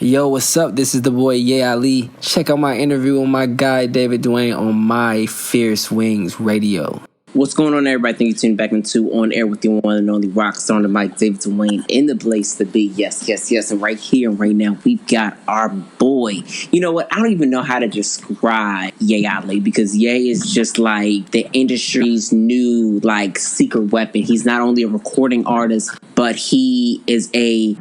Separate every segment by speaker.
Speaker 1: Yo, what's up? This is the boy Ye Ali. Check out my interview with my guy David Duane on My Fierce Wings Radio.
Speaker 2: What's going on, everybody? Thank you for tuning back into On Air with the one and only rock star on the mic, David Duane, in the place to be. Yes. And right here and right now, we've got our boy. You know what? I don't even know how to describe Ye Ali, because Ye is just like the industry's new, like, secret weapon. He's not only a recording artist, but he is he's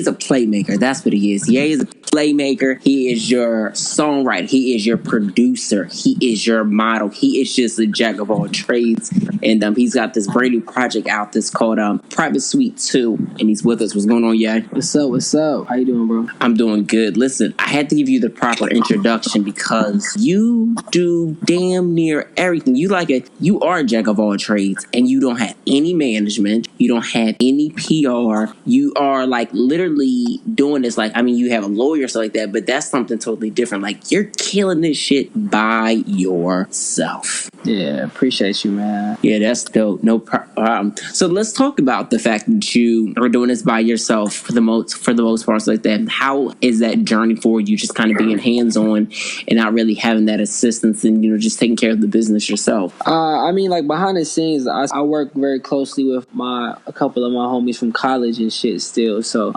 Speaker 2: a playmaker. That's what he is. Ye is a playmaker. He is your songwriter. He is your producer. He is your model. He is just a jack of all trades. And he's got this brand new project out that's called Private Suite 2. And he's with us. What's going on, Ye?
Speaker 1: What's up? How you doing, bro?
Speaker 2: I'm doing good. Listen, I had to give you the proper introduction because you do damn near everything. You are a jack of all trades, and you don't have any management. You don't have any PR. You are like literally doing this. Like, I mean, you have a lawyer or something like that, but that's something totally different. Like, you're killing this shit by yourself.
Speaker 1: Yeah, appreciate you, man.
Speaker 2: Yeah, that's dope. No problem. So let's talk about the fact that you are doing this by yourself for the most part, like that. How is that journey for you? Just kind of being hands-on and not really having that assistance, and just taking care of the business yourself.
Speaker 1: I mean, like, behind the scenes, I work very closely with a couple of my homies from college and shit still. So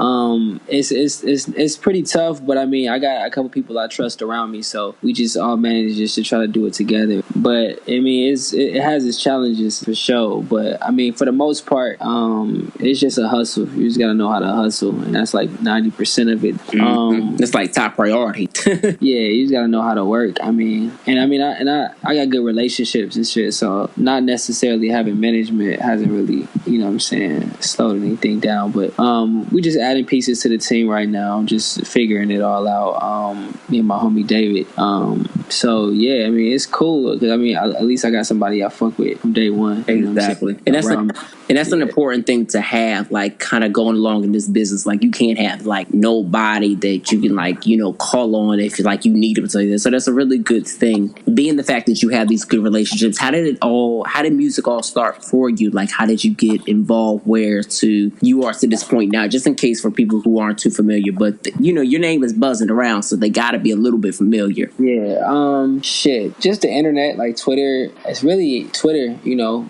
Speaker 1: it's pretty tough, but I mean, I got a couple people I trust around me, so we just all manage just to try to do it together. But I mean, it has its challenges for sure. But I mean, for the most part, it's just a hustle. You just gotta know how to hustle, and that's like 90% of it.
Speaker 2: It's like top priority.
Speaker 1: Yeah, you just gotta know how to work. I got good relationships and shit, so not necessarily having management hasn't really, slowed anything down. But we just adding pieces to the team right now, just figuring it all out. Me and my homie David. So yeah, I mean, it's cool because I mean, at least I got somebody I fuck with from day one.
Speaker 2: Exactly, and that's an important thing to have, like, kind of going along in this business. Like, you can't have like nobody that you can call on if you need them. So that's a really good thing. Being the fact that you have these good relationships, how did music all start for you? Like, how did you get involved where you are to this point now? Just in case for people who aren't too familiar, but your name is buzzing around, so they got to be a little bit familiar.
Speaker 1: Yeah, shit. Just the internet, like Twitter. It's really Twitter.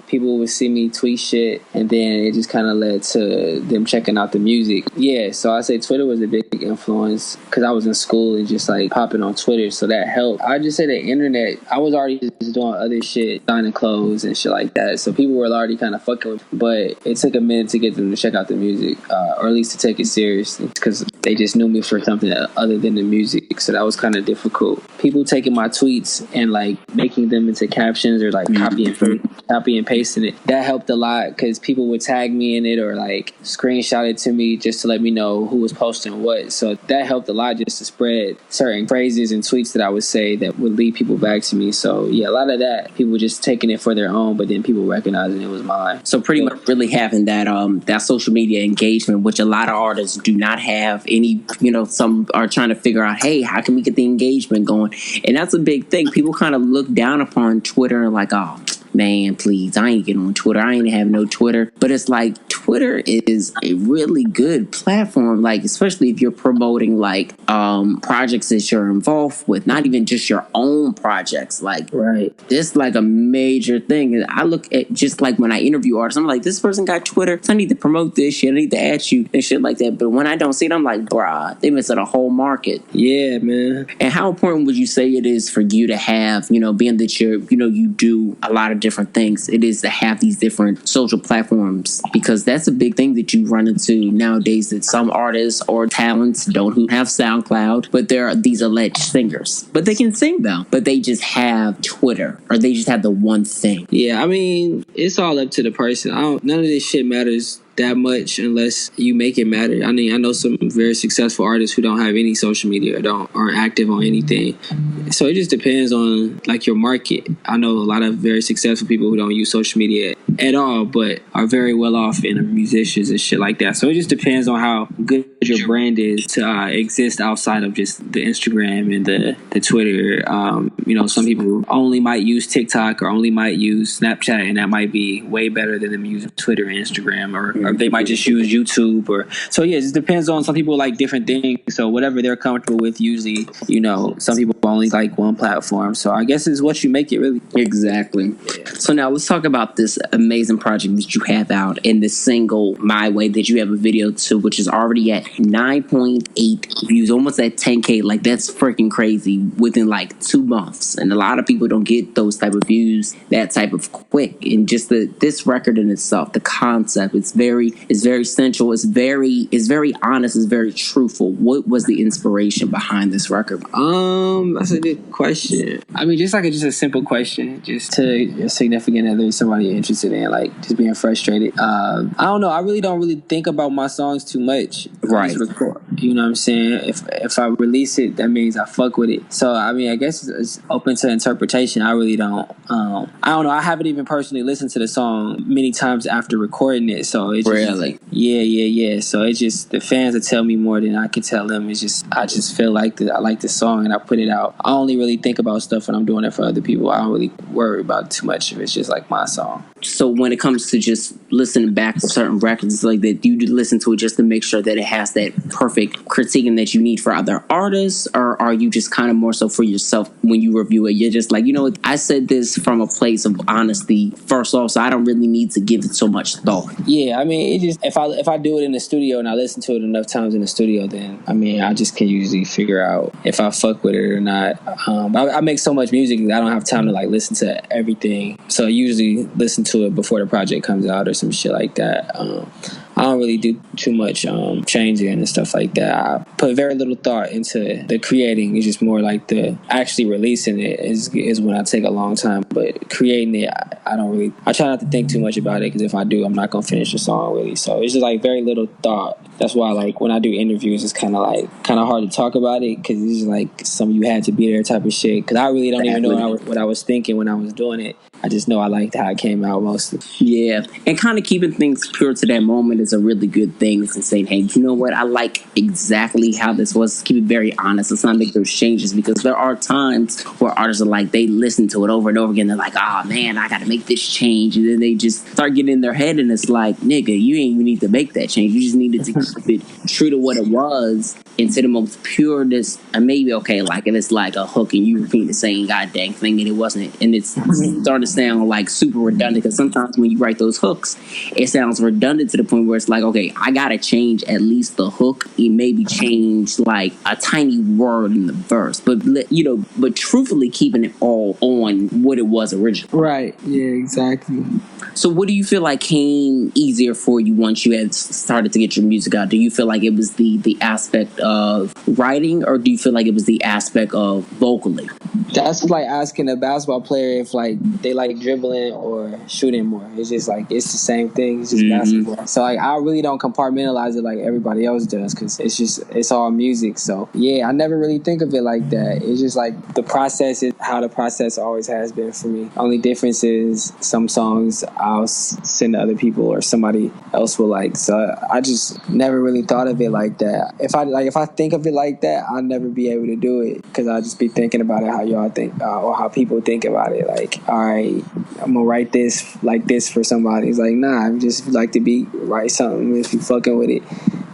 Speaker 1: People would see me tweet shit, and then it just kind of led to them checking out the music. Yeah, so I say Twitter was a big influence because I was in school and just like popping on Twitter, so that helped. I just say the internet. I was already just doing other shit, designing clothes and shit like that, so people were already kind of fucking with me. But it took a minute to get them to check out the music, or at least to take it seriously, because they just knew me for something other than the music. So that was kind of difficult. People taking my tweets and like making them into captions or like copy and pasting it. That helped a lot because people would tag me in it or like screenshot it to me just to let me know who was posting what. So that helped a lot just to spread certain phrases and tweets that I would say that would lead people back to me. So yeah, a lot of that, people just taking it for their own, but then people recognizing it was mine.
Speaker 2: So pretty much really having that that social media engagement, which a lot of artists do not have any. Some are trying to figure out, hey, how can we get the engagement going? And that's a big thing. People kind of look down upon Twitter and like, oh, man, please, I ain't getting on Twitter. I ain't have no Twitter. But it's like, Twitter is a really good platform, like, especially if you're promoting like projects that you're involved with, not even just your own projects. Like,
Speaker 1: right,
Speaker 2: it's like a major thing. And I look at, just like when I interview artists, I'm like, this person got Twitter, so I need to promote this shit, I need to add you and shit like that. But when I don't see it, I'm like, bruh, they missed a whole market.
Speaker 1: Yeah, man.
Speaker 2: And how important would you say it is for you to have, being that you do a lot of different things, it is to have these different social platforms? Because that's a big thing that you run into nowadays, that some artists or talents don't have SoundCloud, but there are these alleged singers, but they can sing though, but they just have Twitter, or they just have the one thing.
Speaker 1: Yeah, I mean, it's all up to the person. None of this shit matters that much unless you make it matter. I mean, I know some very successful artists who don't have any social media or aren't active on anything. So it just depends on like your market. I know a lot of very successful people who don't use social media at all, but are very well off and are musicians and shit like that. So it just depends on how good your brand is to exist outside of just the Instagram and the Twitter. Some people only might use TikTok or only might use Snapchat, and that might be way better than them using Twitter and Instagram, or they might just use YouTube. So it just depends on, some people like different things. So whatever they're comfortable with, usually, some people only like one platform. So I guess it's what you make it, really.
Speaker 2: Exactly. Yeah. So now let's talk about this amazing project that you have out, and this single My Way that you have a video to, which is already at 9.8 views, almost at 10K. Like, that's freaking crazy within like 2 months. And a lot of people don't get those type of views that type of quick. And just this record in itself, the concept, it's very sensual, it's very honest, it's very truthful. What was the inspiration behind this record?
Speaker 1: That's a good question. I mean, just a simple question, just to a significant other, somebody you're interested in, like just being frustrated. I don't know. I really don't think about my songs too much.
Speaker 2: Right.
Speaker 1: You know what I'm saying? If I release it, that means I fuck with it. So I mean, I guess it's open to interpretation. I really don't. I don't know. I haven't even personally listened to the song many times after recording it. So it's
Speaker 2: really,
Speaker 1: yeah. So it's just, the fans will tell me more than I can tell them. It's just, I just feel like I like the song and I put it out. I only really think about stuff when I'm doing it for other people. I don't really worry about it too much if it's just like my song.
Speaker 2: So when it comes to just listening back to certain records, like that, you listen to it just to make sure that it has that perfect critiquing that you need for other artists, or are you just kind of more so for yourself when you review it? You're just like, I said this from a place of honesty first off, so I don't really need to give it so much thought.
Speaker 1: Yeah, I mean, it just, if I do it in the studio and I listen to it enough times in the studio, then I mean, I just can usually figure out if I fuck with it or not. I make so much music that I don't have time to like listen to everything, so I usually listen to it before the project comes out or some shit like that. I don't really do too much changing and stuff like that. I put very little thought into the creating. It's just more like the actually releasing it is when I take a long time. But creating it, I don't really. I try not to think too much about it, because if I do, I'm not gonna finish the song really. So it's just like very little thought. That's why, like, when I do interviews, it's kind of hard to talk about it, because it's just like some you had to be there type of shit. Because I really don't even know what I was thinking when I was doing it. I just know I liked how it came out mostly.
Speaker 2: Yeah, and kind of keeping things pure to that moment is a really good thing. And saying, hey, you know what? I like exactly how this was. Keep it very honest. Let's not make those changes, because there are times where artists are like, they listen to it over and over again. They're like, oh man, I got to make this change. And then they just start getting in their head, and it's like, nigga, you ain't even need to make that change. You just needed to keep it true to what it was, into the most pureness. And maybe, okay, like if it's like a hook and you repeat the same goddamn thing and it wasn't, and it's starting to sound like super redundant, because sometimes when you write those hooks, it sounds redundant to the point where it's like, okay, I gotta change at least the hook, and maybe change like a tiny word in the verse, but truthfully keeping it all on what it was originally.
Speaker 1: Right. Yeah, exactly.
Speaker 2: So what do you feel like came easier for you once you had started to get your music out? Do you feel like it was the aspect of writing, or do you feel like it was the aspect of vocally?
Speaker 1: That's like asking a basketball player if like they like dribbling or shooting more. It's just like, it's the same thing. It's just basketball. So like, I really don't compartmentalize it like everybody else does, because it's all music. So yeah, I never really think of it like that. It's just like the process is how the process always has been for me. Only difference is some songs I'll send to other people or somebody else will like. So I just never really thought of it like that. If I think of it like that, I'll never be able to do it, because I'll just be thinking about it how y'all think, or how people think about it. Like, all right, I'm gonna write this like this for somebody. It's like, nah, I just like to write something if you fucking with it.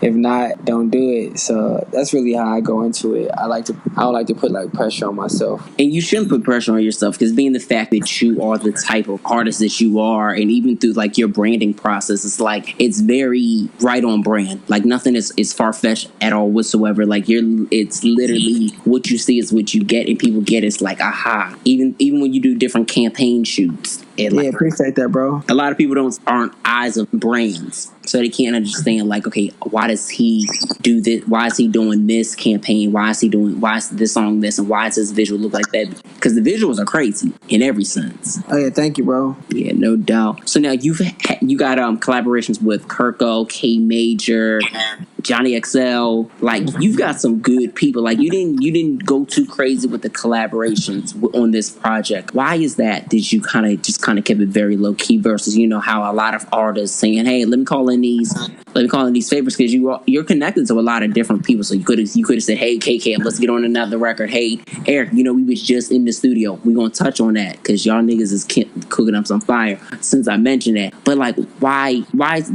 Speaker 1: If not, don't do it. So that's really how I go into it. I don't like to put like pressure on myself.
Speaker 2: And you shouldn't put pressure on yourself, because being the fact that you are the type of artist that you are, and even through like your branding process, it's like, it's very right on brand. Like nothing is far-fetched at all whatsoever. Like it's literally what you see is what you get, and people get it's like, aha. Even when you do different campaign shoots.
Speaker 1: Yeah, appreciate that, bro.
Speaker 2: A lot of people aren't eyes of brands, so they can't understand like, okay, why does he do this? Why is he doing this campaign? Why is this song this, and why does this visual look like that? Because the visuals are crazy in every sense.
Speaker 1: Oh yeah, thank you, bro.
Speaker 2: Yeah, no doubt. So now you got collaborations with Kirko, K Major. Johnny XL. Like, you've got some good people. Like, you didn't go too crazy with the collaborations on this project. Why is that? Did you kind of keep it very low key versus, you know, how a lot of artists saying, hey, let me call in these favorites, because you're connected to a lot of different people. So you could have said, hey, KK, let's get on another record. Hey, Eric, you know, we was just in the studio. We're gonna touch on that because y'all niggas is cooking up some fire since I mentioned that. But like, why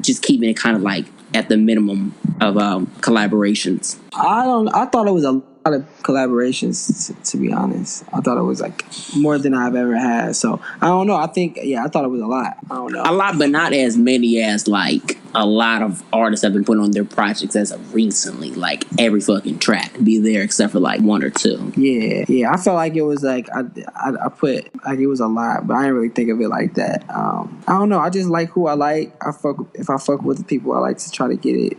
Speaker 2: just keeping it kind of like at the minimum of collaborations?
Speaker 1: I thought it was a lot of collaborations, to be honest. I thought it was like more than I've ever had. So I don't know. I thought it was a lot. I don't know.
Speaker 2: A lot, but not as many as like a lot of artists have been putting on their projects as of recently. Like every fucking track be there except for like one or two.
Speaker 1: Yeah. I felt like it was like I put like it was a lot, but I didn't really think of it like that. I don't know. I just like who I like. If I fuck with the people, I like to try to get it.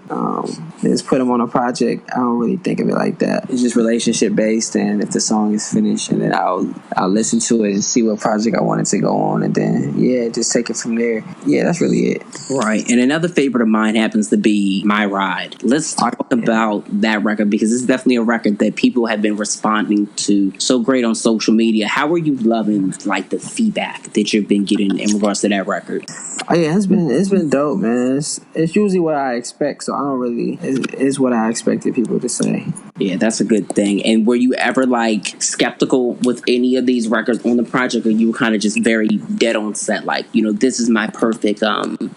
Speaker 1: Just put them on a project. I don't really think of it like that. It's just relationship based, and if the song is finished, and then I'll listen to it and see what project I want it to go on, and then just take it from there. Yeah, that's really it.
Speaker 2: Right. And another favorite of mine happens to be My Ride. Let's talk about that record, because it's definitely a record that people have been responding to so great on social media. How are you loving like the feedback that you've been getting in regards to that record?
Speaker 1: Oh yeah, it's been dope, man. It's usually what I expect, so I don't really. It's what I expected people to say.
Speaker 2: Yeah, that's a good thing. And were you ever like skeptical with any of these records on the project, or you were kind of just very dead on set, like, you know, this is my perfect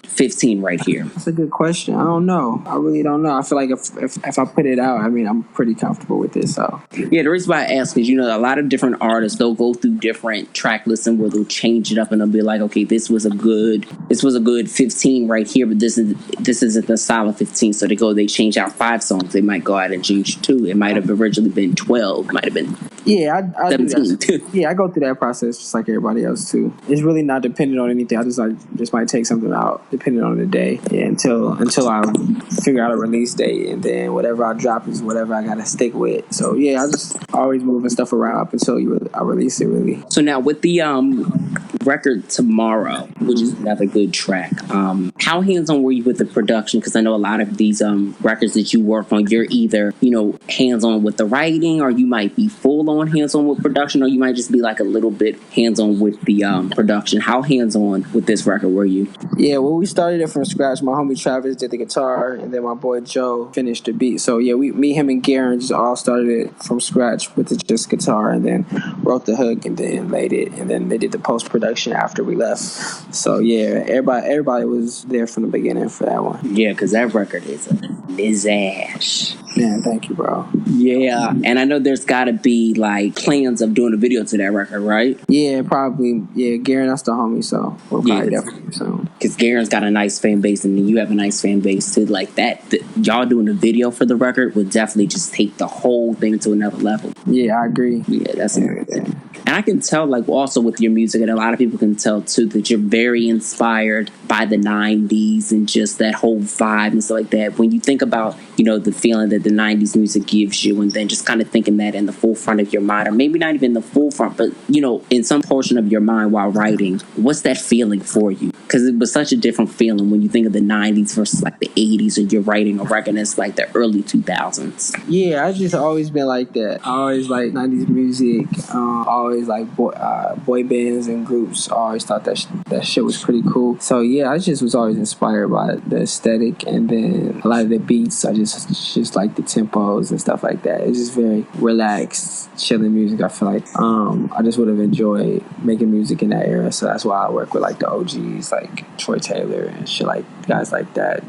Speaker 2: 15 right here?
Speaker 1: That's a good question. I don't know. I really don't know. I feel like if I put it out, I mean, I'm pretty comfortable with it. So
Speaker 2: yeah, the reason why I ask is, you know, a lot of different artists, they'll go through different track listing where they'll change it up and they'll be like, okay, this was a good 15 right here, but this isn't the solid 15. So they change out 5 songs. They might go out and change 2. It might have originally been 12. Might have been
Speaker 1: I
Speaker 2: 17.
Speaker 1: Yeah, I go through that process just like everybody else too. It's really not dependent on anything. I just might take something out depending on the day. Yeah, until I figure out a release date, and then whatever I drop is whatever I gotta stick with. So yeah, I just always moving stuff around up until I release it, really.
Speaker 2: So now with the record Tomorrow, which is another good track, how hands-on were you with the production? Because I know a lot of these records that you work on, you're either, you know, hands-on with the writing, or you might be full-on hands-on with production, or you might just be like a little bit hands-on with the production. How hands-on with this record were you?
Speaker 1: Yeah, well, we started it from scratch. My homie Travis did the guitar, and then my boy Joe finished the beat. So yeah, me, him, and Garen just all started it from scratch with just guitar, and then wrote the hook, and then laid it, and then they did the post-production after we left. So yeah, everybody was there from the beginning for that one.
Speaker 2: Yeah, because that record is a disaster.
Speaker 1: Man, thank you, bro.
Speaker 2: Yeah, and I know there's got to be like plans of doing a video to that record, right?
Speaker 1: Yeah, probably. Yeah, Garen, that's the homie, so we'll probably definitely soon.
Speaker 2: Because Garen's got a nice fan base, and then you have a nice fan base too. Like that, y'all doing a video for the record would definitely just take the whole thing to another level.
Speaker 1: Yeah, I agree.
Speaker 2: Yeah, that's a good thing. And I can tell, like, also with your music, and a lot of people can tell too, that you're very inspired by the 90s and just that whole vibe and stuff like that. When you think about, you know, the feeling that the 90s music gives you, and then just kind of thinking that in the forefront of your mind, or maybe not even the forefront, but, you know, in some portion of your mind while writing, what's that feeling for you? Because it was such a different feeling when you think of the 90s versus like the 80s, or you're writing a record that's like the early 2000s.
Speaker 1: Yeah, I just always been like that. I always like 90s music. Always like boy bands and groups. I always thought that shit was pretty cool. So yeah, I just was always inspired by the aesthetic, and then a lot of the beats. I just like the tempos and stuff like that. It's just very relaxed, chilling music. I feel like I just would have enjoyed making music in that era. So that's why I work with like the OGs, like Troy Taylor and shit, like guys like that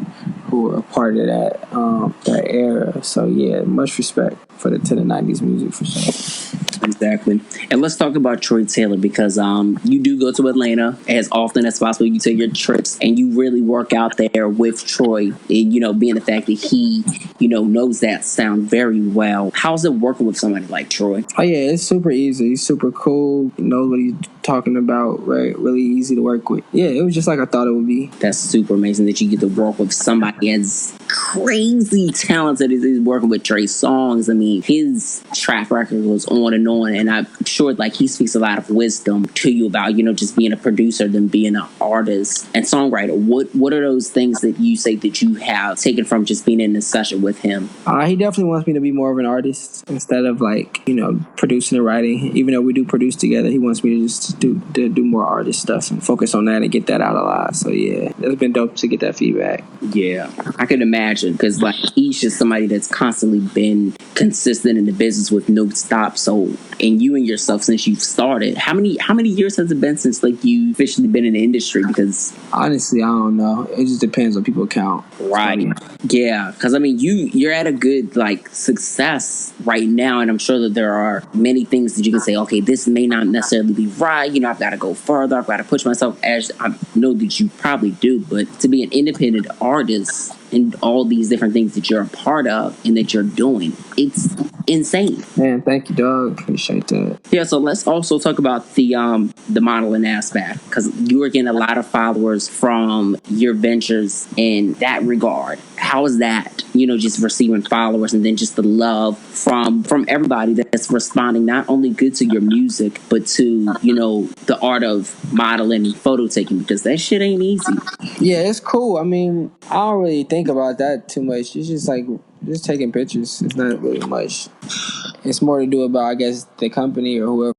Speaker 1: who were a part of that era. So yeah, much respect to the 90s music for sure.
Speaker 2: Exactly. And let's talk about Troy Taylor, because you do go to Atlanta as often as possible. You take your trips and you really work out there with Troy, and, you know, being the fact that he, you know, knows that sound very well. How's it working with somebody like Troy?
Speaker 1: Oh yeah, it's super easy. He's super cool. He knows what he's talking about. Right, really easy to work with. Yeah, it was just like I thought it would be.
Speaker 2: That's super amazing that you get to work with somebody as crazy talented as he's working with Trey Songz. I mean, his track record was on and on, and I'm sure like he speaks a lot of wisdom to you about, you know, just being a producer than being an artist and songwriter. What are those things that you say that you have taken from just being in a session with him?
Speaker 1: He definitely wants me to be more of an artist instead of like, you know, producing and writing. Even though we do produce together, he wants me to just do more artist stuff and focus on that and get that out a lot. So yeah, it's been dope to get that feedback.
Speaker 2: Yeah, I can imagine, because like he's just somebody that's constantly been consistent in the business with no stop. So, and you and yourself, since you've started, how many years has it been since like you officially been in the industry? Because
Speaker 1: honestly, I don't know. It just depends on people count.
Speaker 2: Right. Yeah, because I mean, you're at a good like success right now, and I'm sure that there are many things that you can say. Okay, this may not necessarily be right. You know, I've got to go further. I've got to push myself. As I know that you probably do, but to be an independent artist and all these different things that you're a part of and that you're doing, it's insane.
Speaker 1: Man, thank you, dog. Appreciate that.
Speaker 2: Yeah, so let's also talk about the modeling aspect, because you are getting a lot of followers from your ventures in that regard. How is that, you know, just receiving followers and then just the love from everybody that's responding not only good to your music but to, you know, the art of modeling and photo taking, because that shit ain't easy.
Speaker 1: Yeah, it's cool. I mean, I don't really think about that too much. It's just like just taking pictures. It's not really much. It's more to do about, I guess, the company or whoever